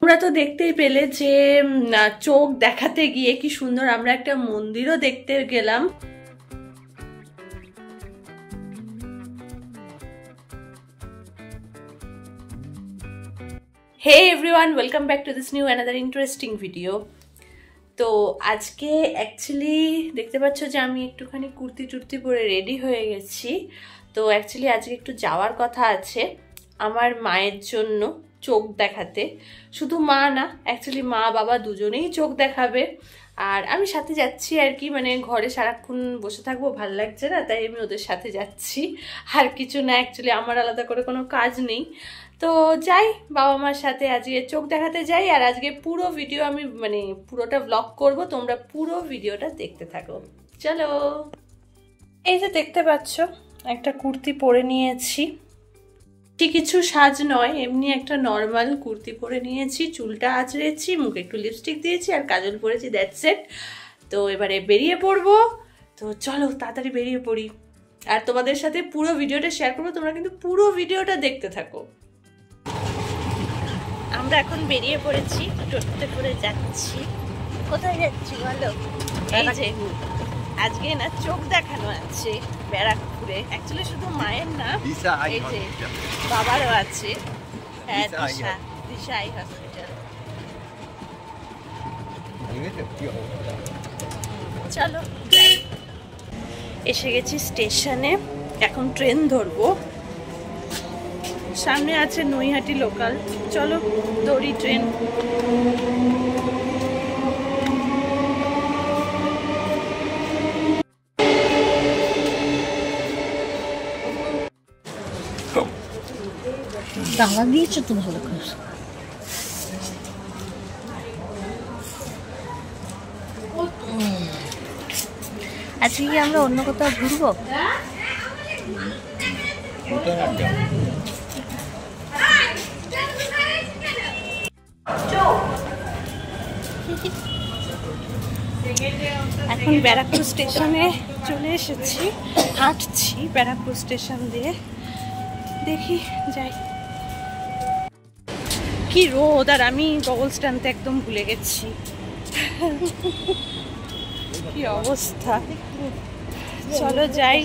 তোমরা তো দেখতেই পেলে যে চোখ দেখাতে গিয়ে কি সুন্দর আমরা একটা মন্দিরও দেখতে গেলাম। Hey everyone, welcome back to this new another interesting video. তো আজকে অ্যাকচুয়ালি দেখতে পাচ্ছ যে আমি একটুখানি কুর্তি টুর্তি পরে রেডি হয়ে গেছি। তো অ্যাকচুয়ালি আজকে একটু যাওয়ার কথা আছে আমার মায়ের জন্য চোখ দেখাতে। শুধু মা না, অ্যাকচুয়ালি মা বাবা দুজনেই চোখ দেখাবে, আর আমি সাথে যাচ্ছি আর কি। মানে ঘরে সারাক্ষণ বসে থাকবো, ভাল লাগছে না, তাই আমি ওদের সাথে যাচ্ছি, আর কিছু না। অ্যাকচুয়ালি আমার আলাদা করে কোনো কাজ নেই, তো যাই বাবা মার সাথে আজকে চোখ দেখাতে যাই। আর আজকে পুরো ভিডিও আমি মানে পুরোটা ব্লগ করব, তোমরা পুরো ভিডিওটা দেখতে থাকো। চলো। এই যে দেখতে পাচ্ছ একটা কুর্তি পরে নিয়েছি, কিছু সাজ নয়, এমনি একটা নর্মাল কুর্তি পরে নিয়েছি, চুলটা আঁচড়েছি, মুখে একটু লিপস্টিক দিয়েছি আর কাজল পরেছি, দ্যাটস ইট। তো এবারে বেরিয়ে পড়বো। তো চলো তাড়াতাড়ি বেরিয়ে পড়ি, আর তোমাদের সাথে পুরো ভিডিওটা শেয়ার করবো, তোমরা কিন্তু পুরো ভিডিওটা দেখতে থাকো। আমরা এখন বেরিয়ে পড়েছি, টোটোতে করে যাচ্ছি। কোথায় যাচ্ছি বলো? এই যে আজকে না চোখ দেখানো আছে ব্যারাকপুরে। অ্যাকচুয়ালি শুধু মায়ের না, এই যে বাবারও আছে। হ্যাঁ, দিশা আই হসপিটাল। চলো এসে গেছি স্টেশনে, এখন ট্রেন ধরবো। সামনে আছে নৈহাটি লোকাল, চলো দৌড়ি ট্রেন। বাংলা দিয়েছো তো ভালো করে। আজকে কি আমরা অন্য কোথাও ঘুরবো? এখন ব্যারাকপুর স্টেশনে চলে এসেছি, হাঁটছি ব্যারাকপুর স্টেশন দিয়ে, দেখি যাই। কি রোদ, আর আমি গগলস টানতে একদম ভুলে গেছি। কি অবস্থা। চলো যাই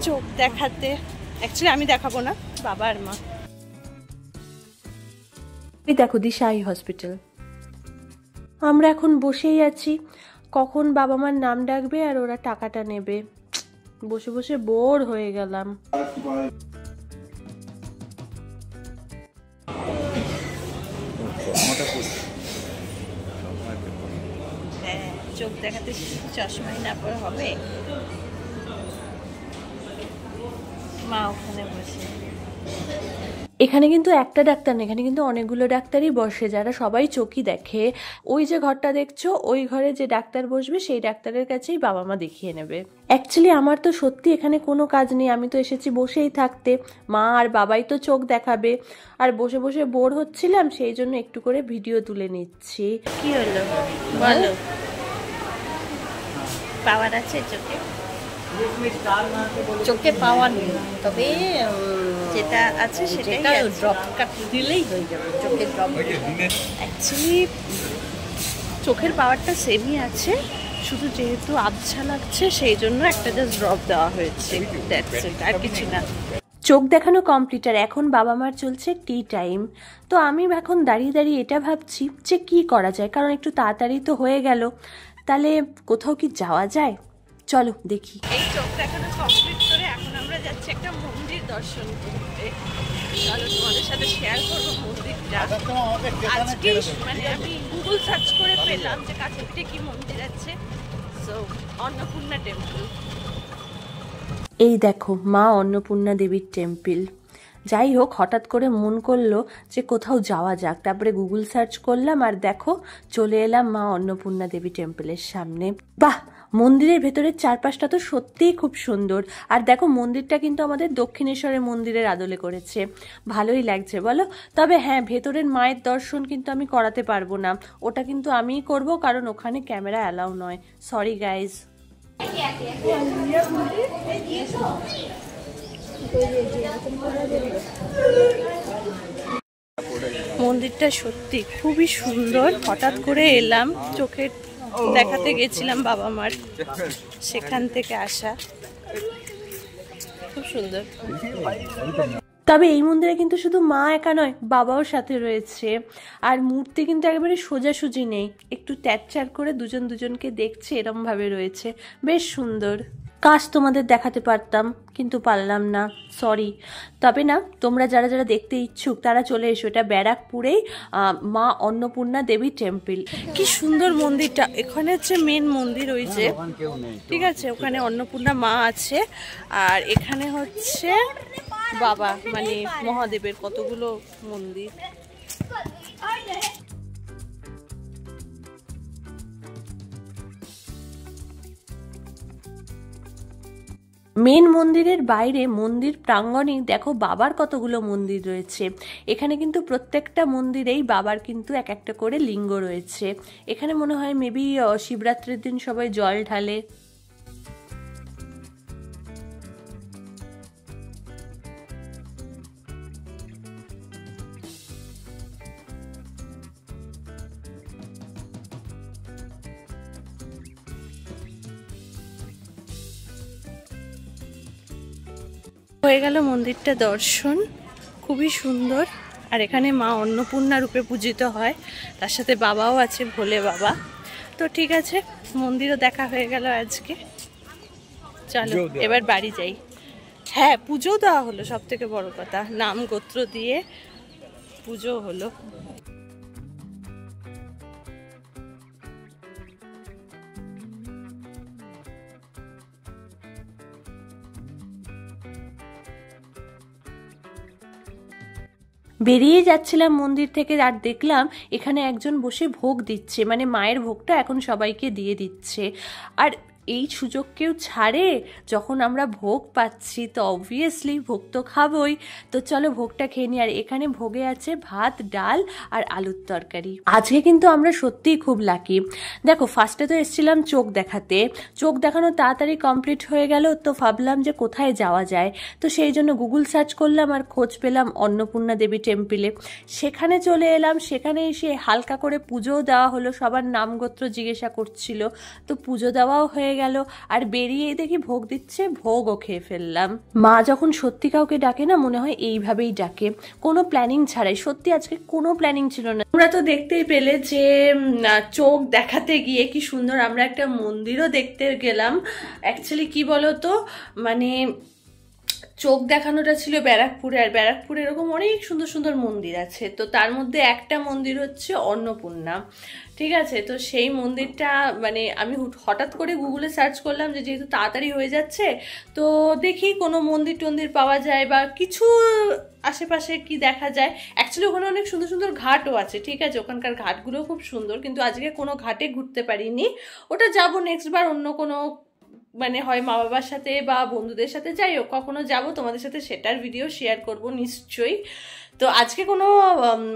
চোখ দেখাতে। অ্যাকচুয়ালি আমি দেখাবো না, বাবা আর মা। এই দেখো দিশা আই হসপিটাল। আমরা এখন বসেই আছি, কখন বাবা মার নাম ডাকবে আর ওরা টাকাটা নেবে। বসে বসে বোর হয়ে গেলাম। চোখ দেখাতে চশমাই না পরে হবে। মা ওখানে বসে। এখানে কিন্তু একটা ডাক্তার না, এখানে কিন্তু অনেকগুলো ডাক্তারই বসে, যারা সবাই চোখই দেখে। ওই যে ঘরটা দেখছো, ওই ঘরে যে ডাক্তার বসবে সেই ডাক্তারের কাছেই বাবা মা দেখিয়ে নেবে। অ্যাকচুয়ালি আমার তো সত্যি এখানে কোনো কাজ নেই, আমি তো এসেছি বসেই থাকতে। মা আর বাবাই তো চোখ দেখাবে, আর বসে বসে বোর হচ্ছিলাম, সেই জন্য একটু করে ভিডিও তুলে নিচ্ছি। কি হলো বলো? পাওয়ার আছে চোখে? চোখে পাওয়ার নেই, তবে যেটা আছে সেটা ড্রপ কাট দিলেই হয়ে যাবে। চোখের ড্রপ অ্যাকচুয়ালি চোখের পাওয়ারটা সেমই আছে, শুধু যেহেতু আবছা লাগছে সেই জন্য একটা জাস্ট ড্রপ দেওয়া হয়েছে, দ্যাটস ইট, আর কিছু না। চোখ দেখানো কমপ্লিট, আর এখন বাবা মার চলছে টি টাইম। তো আমি এখন দাঁড়িয়ে দাঁড়িয়ে এটা ভাবছি যে কি করা যায়, কারণ একটু তাড়াতাড়ি তো হয়ে গেল, তাহলে কোথাও কি যাওয়া যায়? চলো দেখি। এই চোখ দেখানো কমপ্লিট করে এখন আমরা যাচ্ছি একটা মন্দির দর্শন করতে। চলো তোমাদের সাথে শেয়ার করবো মন্দিরটা। আজকে মানে আমি গুগল সার্চ করে পেলাম যে কাছে পিঠে কি মন্দির আছে, সো অন্নপূর্ণা টেম্পল। এই দেখো মা অন্নপূর্ণা দেবীর টেম্পল। যাই হোক, হঠাৎ করে মন করলো যে কোথাও যাওয়া যাক, তারপরে গুগল সার্চ করলাম আর দেখো চলে এলাম মা অন্নপূর্ণা দেবী টেম্পলের সামনে। বাহ, মন্দিরের ভেতরের চারপাশটা তো সত্যিই খুব সুন্দর। আর দেখো মন্দিরটা কিন্তু আমাদের দক্ষিণেশ্বরের মন্দিরের আদলে করেছে, ভালোই লাগছে বলো। তবে হ্যাঁ, ভেতরের মায়ের দর্শন কিন্তু আমি করাতে পারবো না, ওটা কিন্তু আমিই করব, কারণ ওখানে ক্যামেরা অ্যালাউ নয়। Sorry guys. মন্দিরটা সত্যি খুবই সুন্দর। হঠাৎ করে এলাম, চোখে দেখাতে গেছিলাম বাবা মার, সেখান থেকে আসা, খুব সুন্দর। তবে এই মন্দিরে কিন্তু শুধু মা একা নয়, বাবাও সাথে রয়েছে। আর মূর্তি কিন্তু একেবারে সোজাসুজি নেই, একটু ট্যাপচার করে দুজন দুজনকে দেখছে এরম ভাবে রয়েছে, বেশ সুন্দর। কাশ তোমাদের দেখাতে পারতাম, কিন্তু পারলাম না, সরি। তবে না, তোমরা যারা যারা দেখতে ইচ্ছুক তারা চলে এসো, এটা ব্যারাকপুরেই মা অন্নপূর্ণা দেবী টেম্পল। কি সুন্দর মন্দিরটা। এখানে হচ্ছে মেন মন্দির, ওই যে, ঠিক আছে, ওখানে অন্নপূর্ণা মা আছে, আর এখানে হচ্ছে বাবা মানে মহাদেবের কতগুলো মন্দির। মেন মন্দিরের বাইরে মন্দির প্রাঙ্গণে দেখো বাবার কতগুলো মন্দির রয়েছে। এখানে কিন্তু প্রত্যেকটা মন্দিরেই বাবার কিন্তু এক একটা করে লিঙ্গ রয়েছে। এখানে মনে হয় মেবি শিবরাত্রির দিন সবাই জল ঢালে। হয়ে গেল মন্দিরটা দর্শন, খুবই সুন্দর। আর এখানে মা অন্নপূর্ণা রূপে পূজিত হয়, তার সাথে বাবাও আছে, ভোলে বাবা। তো ঠিক আছে, মন্দিরও দেখা হয়ে গেল আজকে। চলো এবার বাড়ি যাই। হ্যাঁ, পুজো দেওয়া হলো, সব থেকে বড় কথা, নাম গোত্র দিয়ে পুজো হলো। বেরিয়ে যাচ্ছিলাম মন্দির থেকে, আর দেখলাম এখানে একজন বসে ভোগ দিচ্ছে, মানে মায়ের ভোগটা এখন সবাইকে দিয়ে দিচ্ছে। আর এই সুযোগ কেউ ছাড়ে? যখন আমরা ভোগ পাচ্ছি তো অবভিয়াসলি ভোগ তো খাবোই। তো চলো ভোগটা খেয়ে নিই। আর এখানে ভোগে আছে ভাত, ডাল আর আলুর তরকারি। আজকে কিন্তু আমরা সত্যিই খুব লাকি। দেখো, ফার্স্টে তো এসেছিলাম চোখ দেখাতে, চোখ দেখানো তাড়াতাড়ি কমপ্লিট হয়ে গেল, তো ভাবলাম যে কোথায় যাওয়া যায়। তো সেই জন্য গুগল সার্চ করলাম আর খোঁজ পেলাম অন্নপূর্ণা দেবী টেম্পলে। সেখানে চলে এলাম। সেখানে এসে হালকা করে পুজোও দেওয়া হলো, সবার নাম গোত্র জিজ্ঞাসা করছিল, তো পুজো দেওয়াও হয়ে গেল। আর বেরিয়ে দেখি ভোগ দিচ্ছে, ভোগও খেয়ে ফেললাম। মা যখন সত্যি কাউকে ডাকে না, মনে হয় এইভাবেই ডাকে, কোনো প্ল্যানিং ছাড়াই। সত্যি আজকে কোনো প্ল্যানিং ছিল না। তোমরা তো দেখতেই পেলে যে চোখ দেখাতে গিয়ে কি সুন্দর আমরা একটা মন্দিরও দেখতে গেলাম। অ্যাকচুয়ালি কি বলতো, মানে চোখ দেখানোটা ছিল ব্যারাকপুরে, আর ব্যারাকপুরে এরকম অনেক সুন্দর সুন্দর মন্দির আছে, তো তার মধ্যে একটা মন্দির হচ্ছে অন্নপূর্ণা, ঠিক আছে। তো সেই মন্দিরটা মানে আমি হঠাৎ করে গুগলে সার্চ করলাম যে যেহেতু তাড়াতাড়ি হয়ে যাচ্ছে, তো দেখি কোনো মন্দির টন্দির পাওয়া যায় বা কিছু আশেপাশে কি দেখা যায়। অ্যাকচুয়ালি ওখানে অনেক সুন্দর সুন্দর ঘাটও আছে, ঠিক আছে, ওখানকার ঘাটগুলো খুব সুন্দর, কিন্তু আজকে কোনো ঘাটে ঘুরতে পারিনি। ওটা যাবো নেক্সট বার, অন্য কোনো মানে হয় মা বাবার সাথে বা বন্ধুদের সাথে, যাই হোক কখনো যাবো তোমাদের সাথে সেটার ভিডিও শেয়ার করব নিশ্চয়ই। তো আজকে কোনো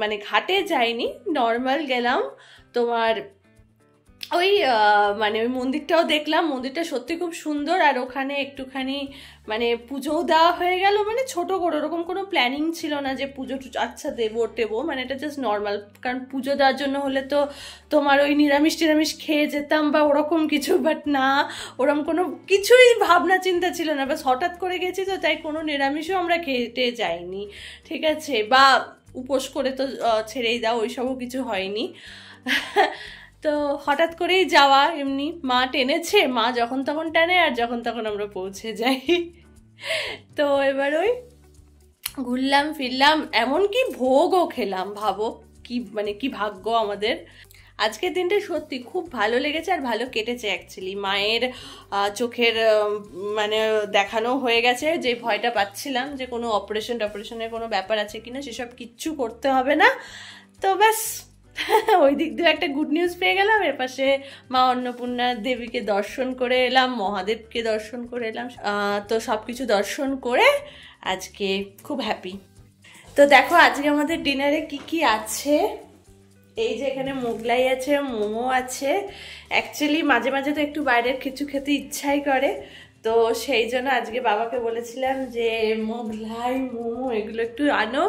মানে ঘাটে যাইনি, নর্মাল গেলাম তোমার ওই মানে ওই মন্দিরটাও দেখলাম। মন্দিরটা সত্যি খুব সুন্দর, আর ওখানে একটুখানি মানে পুজোও দেওয়া হয়ে গেল, মানে ছোট করে, ওরকম কোনো প্ল্যানিং ছিল না যে পুজো আচ্ছা দেবো টেবো, মানে এটা জাস্ট নর্মাল। কারণ পুজো দেওয়ার জন্য হলে তো তোমার ওই নিরামিষ টিরামিষ খেয়ে যেতাম বা ওরকম কিছু, বাট না, ওরকম কোনো কিছুই ভাবনা চিন্তা ছিল না, বাস হঠাৎ করে গেছি তো, তাই কোনো নিরামিষও আমরা খেতে যাইনি, ঠিক আছে, বা উপোস করে তো ছেড়েই দাও, ওইসবও কিছু হয়নি। তো হঠাৎ করেই যাওয়া, এমনি মা টেনেছে, মা যখন তখন টানে আর যখন তখন আমরা পৌঁছে যাই। তো এবার ওই ঘুরলাম ফিরলাম, এমনকি ভোগও খেলাম। ভাবো কি মানে কি ভাগ্য আমাদের। আজকের দিনটা সত্যি খুব ভালো লেগেছে আর ভালো কেটেছে। অ্যাকচুয়ালি মায়ের চোখের মানে দেখানো হয়ে গেছে, যে ভয়টা পাচ্ছিলাম যে কোনো অপারেশনের কোনো ব্যাপার আছে কিনা, সেসব কিচ্ছু করতে হবে না। তো ব্যাস ওই দিক দিয়ে একটা গুড নিউজ পেয়ে গেলাম। এর পাশে মা অন্নপূর্ণা দেবীকে দর্শন করে এলাম, মহাদেবকে দর্শন করে এলাম। তো সব কিছু দর্শন করে আজকে খুব হ্যাপি। তো দেখো আজকে আমাদের ডিনারে কি কি আছে। এই যে এখানে মোগলাই আছে, মোমো আছে। অ্যাকচুয়ালি মাঝে মাঝে তো একটু বাইরের কিছু খেতে ইচ্ছাই করে, তো সেই জন্য আজকে বাবাকে বলেছিলাম যে মোগলাই মোমো এগুলো একটু আনো,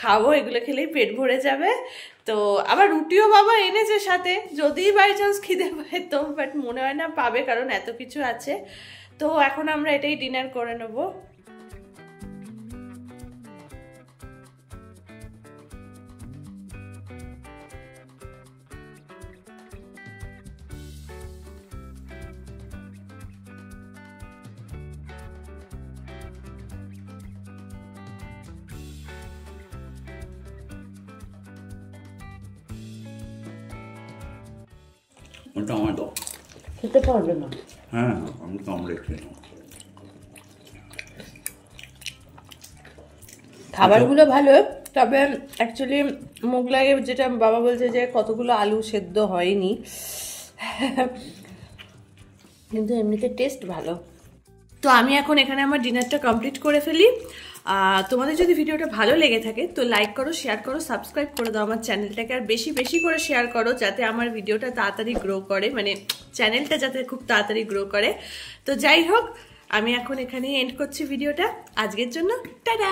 খাবো, এগুলো খেলেই পেট ভরে যাবে। তো আবার রুটিও বাবা এনেছে সাথে, যদি বাই চান্স খিদে পায় তো, বাট মনে হয় না পাবে কারণ এত কিছু আছে। তো এখন আমরা এটাই ডিনার করে নেবো। ওটা আমার দাও। খেতে পারবে না। হ্যাঁ আমি তো অমলেট খেয়ে নেবো। খাবারগুলো ভালো, তবে অ্যাকচুয়ালি মোগলাই যেটা বাবা বলছে যে কতগুলো আলু সেদ্ধ হয়নি, কিন্তু এমনিতে টেস্ট ভালো। তো আমি এখন এখানে আমার ডিনারটা কমপ্লিট করে ফেলি। তোমাদের যদি ভিডিওটা ভালো লেগে থাকে তো লাইক করো, শেয়ার করো, সাবস্ক্রাইব করে দাও আমার চ্যানেলটাকে, আর বেশি বেশি করে শেয়ার করো যাতে আমার ভিডিওটা তাড়াতাড়ি গ্রো করে, মানে চ্যানেলটা যাতে খুব তাড়াতাড়ি গ্রো করে। তো যাই হোক, আমি এখন এখানেই এন্ড করছি ভিডিওটা আজকের জন্য। টাটা।